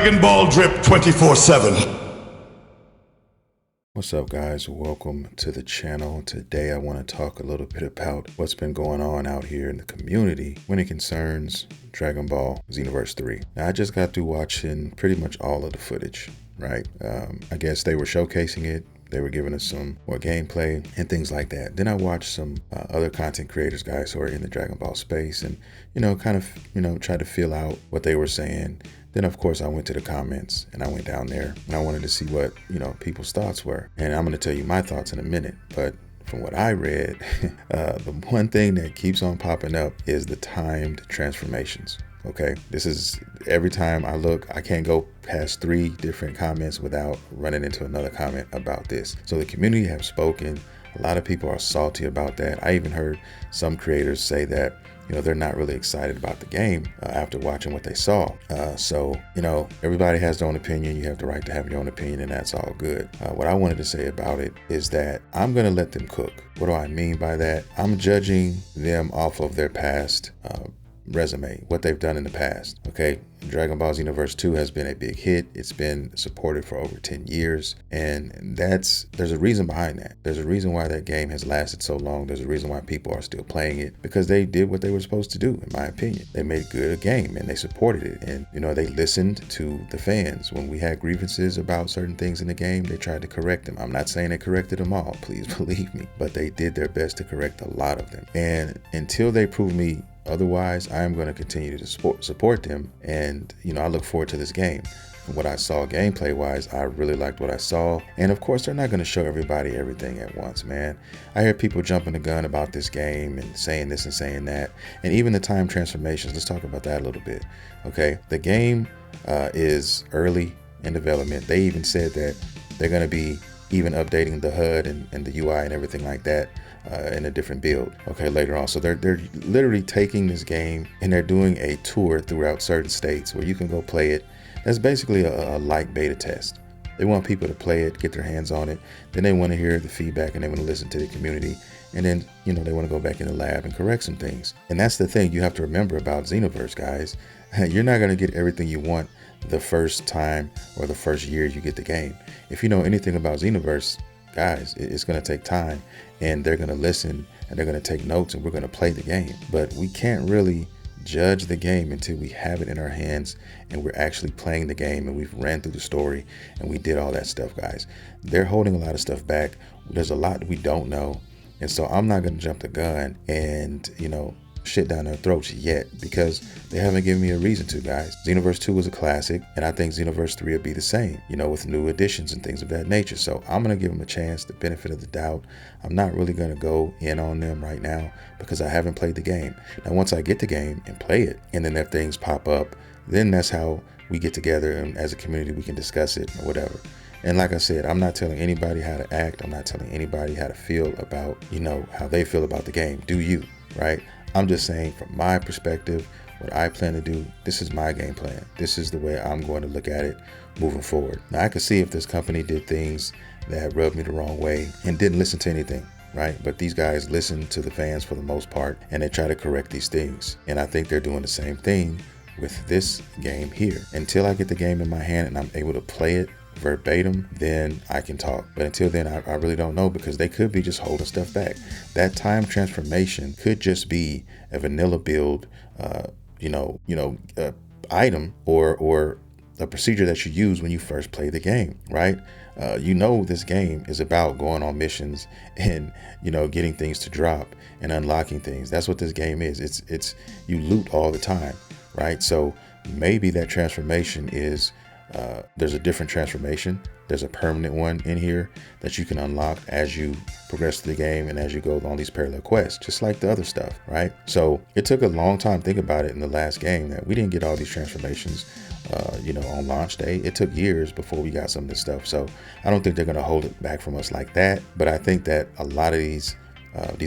Dragonball drip 24/7. What's up, guys? Welcome to the channel. Today I want to talk a little bit about what's been going on out here in the community when it concerns Dragon Ball Xenoverse 3. Now, I just got through watching pretty much all of the footage, right? I guess they were showcasing it. They were giving us some more gameplay and things like that. Then I watched some other content creators, guys who are in the Dragon Ball space, and tried to feel out what they were saying. Then, of course, I went to the comments and I went down there and I wanted to see what, people's thoughts were. And I'm going to tell you my thoughts in a minute. But from what I read, the one thing that keeps on popping up is the timed transformations. Okay, this is every time I look, I can't go past 3 different comments without running into another comment about this. So the community have spoken. A lot of people are salty about that. I even heard some creators say that they're not really excited about the game after watching what they saw. So everybody has their own opinion. You have the right to have your own opinion, and that's all good. What I wanted to say about it is that I'm going to let them cook. What do I mean by that? I'm judging them off of their past resume, what they've done in the past. Okay, Dragon Ball Xenoverse 2 has been a big hit. It's been supported for over 10 years, and there's a reason behind that. There's a reason why that game has lasted so long. There's a reason why people are still playing it, because they did what they were supposed to do, in my opinion. They made a game and they supported it, and they listened to the fans. When we had grievances about certain things in the game, they tried to correct them. I'm not saying they corrected them all, please believe me, but they did their best to correct a lot of them. And until they prove me otherwise, I am going to continue to support them, and I look forward to this game. From what I saw gameplay wise, I really liked what I saw, and of course they're not going to show everybody everything at once, man. I hear people jumping the gun about this game and saying this and saying that, and even the time transformations. Let's talk about that a little bit. Okay, the game is early in development. They even said that they're going to be even updating the HUD and the UI and everything like that in a different build, okay, later on. So they're literally taking this game and they're doing a tour throughout certain states where you can go play it. That's basically a light beta test. They want people to play it, get their hands on it, then they want to hear the feedback and they want to listen to the community, and then they want to go back in the lab and correct some things. And that's the thing you have to remember about Xenoverse, guys. You're not going to get everything you want the first time or the first year you get the game. If you know anything about Xenoverse, guys, it's going to take time, and they're going to listen and they're going to take notes, and we're going to play the game. But we can't really judge the game until we have it in our hands and we're actually playing the game and we've ran through the story and we did all that stuff, guys. They're holding a lot of stuff back. There's a lot we don't know, and so I'm not going to jump the gun and shit down their throats yet, because they haven't given me a reason to, guys. Xenoverse 2 was a classic, and I think Xenoverse 3 will be the same, with new additions and things of that nature. So I'm going to give them a chance, the benefit of the doubt. I'm not really going to go in on them right now because I haven't played the game. Now, once I get the game and play it, and then if things pop up, then that's how we get together, and as a community we can discuss it or whatever. And like I said, I'm not telling anybody how to act. I'm not telling anybody how to feel about, how they feel about the game. Do you, right? I'm just saying, from my perspective, what I plan to do, this is my game plan. This is the way I'm going to look at it moving forward. Now, I could see if this company did things that rubbed me the wrong way and didn't listen to anything, right? But these guys listen to the fans for the most part, and they try to correct these things. And I think they're doing the same thing with this game here. Until I get the game in my hand and I'm able to play it verbatim, then I can talk. But until then, I really don't know, because they could be just holding stuff back. That time transformation could just be a vanilla build, item or a procedure that you use when you first play the game, right? This game is about going on missions and getting things to drop and unlocking things. That's what this game is. It's you loot all the time, right? So maybe that transformation is there's a different transformation. There's a permanent one in here that you can unlock as you progress through the game and as you go on these parallel quests, just like the other stuff, right? So it took a long time, think about it, in the last game that we didn't get all these transformations, on launch day. It took years before we got some of this stuff. So I don't think they're going to hold it back from us like that. But I think that a lot of these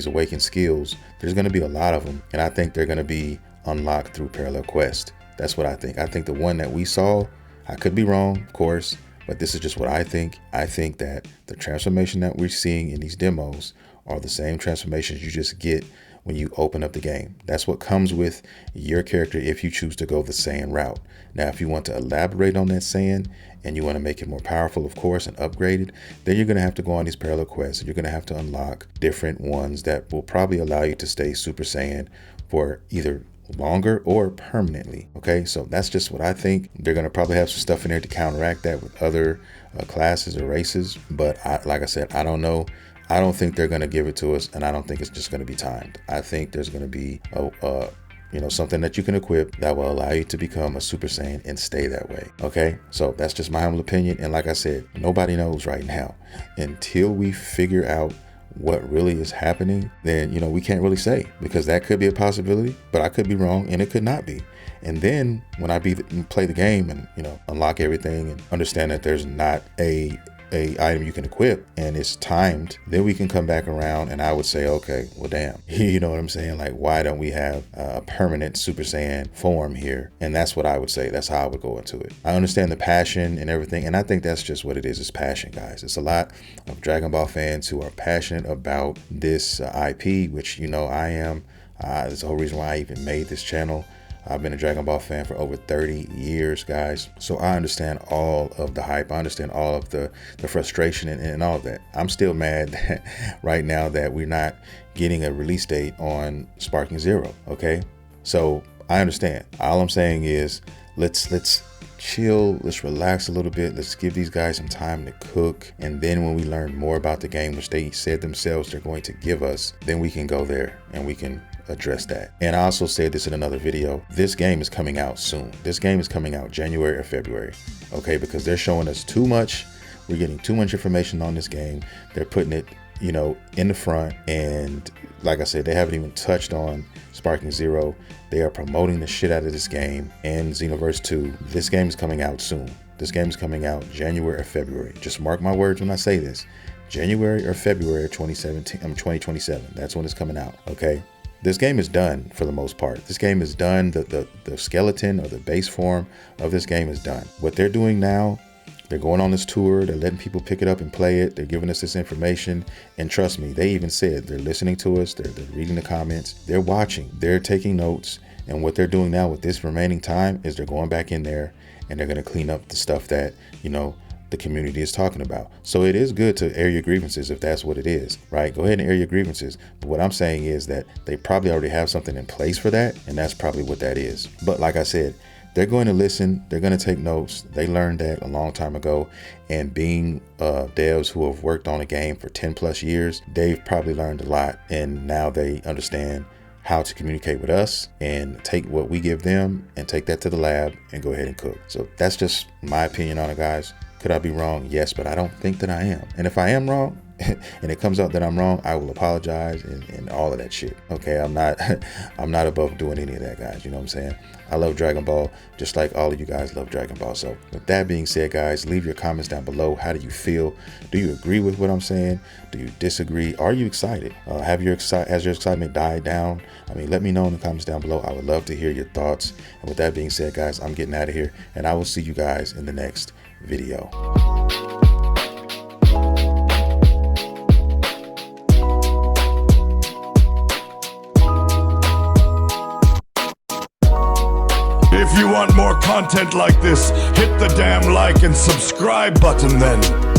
awakened skills, there's going to be a lot of them. And I think they're going to be unlocked through parallel quest. That's what I think. I think the one that we saw, I could be wrong, of course, but this is just what I think. I think that the transformation that we're seeing in these demos are the same transformations you just get when you open up the game. That's what comes with your character if you choose to go the Saiyan route. Now, if you want to elaborate on that Saiyan and you want to make it more powerful, of course, and upgrade it, then you're going to have to go on these parallel quests. You're going to have to unlock different ones that will probably allow you to stay Super Saiyan for either longer or permanently. Okay, so that's just what I think. They're going to probably have some stuff in there to counteract that with other classes or races, but like I said, I don't know. I don't think they're going to give it to us, and I don't think it's just going to be timed. I think there's going to be something that you can equip that will allow you to become a Super Saiyan and stay that way. Okay, so that's just my humble opinion, and like I said, nobody knows right now. Until we figure out what really is happening, then we can't really say, because that could be a possibility, but I could be wrong and it could not be. And then when I play the game and unlock everything and understand that there's not a item you can equip and it's timed, then we can come back around and I would say, okay, well, damn, you know what I'm saying? Like, why don't we have a permanent Super Saiyan form here? And that's what I would say. That's how I would go into it. I understand the passion and everything, and I think that's just what it is. It's passion, guys. It's a lot of Dragon Ball fans who are passionate about this IP, which I am. That's the whole reason why I even made this channel. I've been a Dragon Ball fan for over 30 years, guys. So I understand all of the hype. I understand all of the frustration and all of that. I'm still mad that right now that we're not getting a release date on Sparking Zero, okay? So I understand. All I'm saying is let's chill, let's relax a little bit. Let's give these guys some time to cook. And then when we learn more about the game, which they said themselves they're going to give us, then we can go there and we can address that. And I also said this in another video, this game is coming out soon. This game is coming out January or February, okay? Because they're showing us too much. We're getting too much information on this game. They're putting it, in the front. And like I said, they haven't even touched on Sparking Zero. They are promoting the shit out of this game and Xenoverse 2. This game is coming out soon. This game is coming out January or February. Just mark my words when I say this. January or February of 2027. That's when it's coming out, okay? This game is done for the most part. This game is done. The skeleton or the base form of this game is done. What they're doing now, they're going on this tour. They're letting people pick it up and play it. They're giving us this information. And trust me, they even said they're listening to us. They're reading the comments. They're watching. They're taking notes. And what they're doing now with this remaining time is they're going back in there and they're going to clean up the stuff that, the community is talking about. So it is good to air your grievances if that's what it is, right? Go ahead and air your grievances. But what I'm saying is that they probably already have something in place for that, and that's probably what that is. But like I said, they're going to listen, they're going to take notes. They learned that a long time ago, and being devs who have worked on a game for 10 plus years, they've probably learned a lot, and now they understand how to communicate with us and take what we give them and take that to the lab and go ahead and cook. So that's just my opinion on it, guys. Could I be wrong? Yes, but I don't think that I am. And if I am wrong, and it comes out that I'm wrong, I will apologize and all of that shit. Okay, I'm not above doing any of that, guys. You know what I'm saying? I love Dragon Ball, just like all of you guys love Dragon Ball. So with that being said, guys, leave your comments down below. How do you feel? Do you agree with what I'm saying? Do you disagree? Are you excited? Has your excitement died down? I mean, let me know in the comments down below. I would love to hear your thoughts. And with that being said, guys, I'm getting out of here, and I will see you guys in the next video. If you want more content like this, hit the damn like and subscribe button then.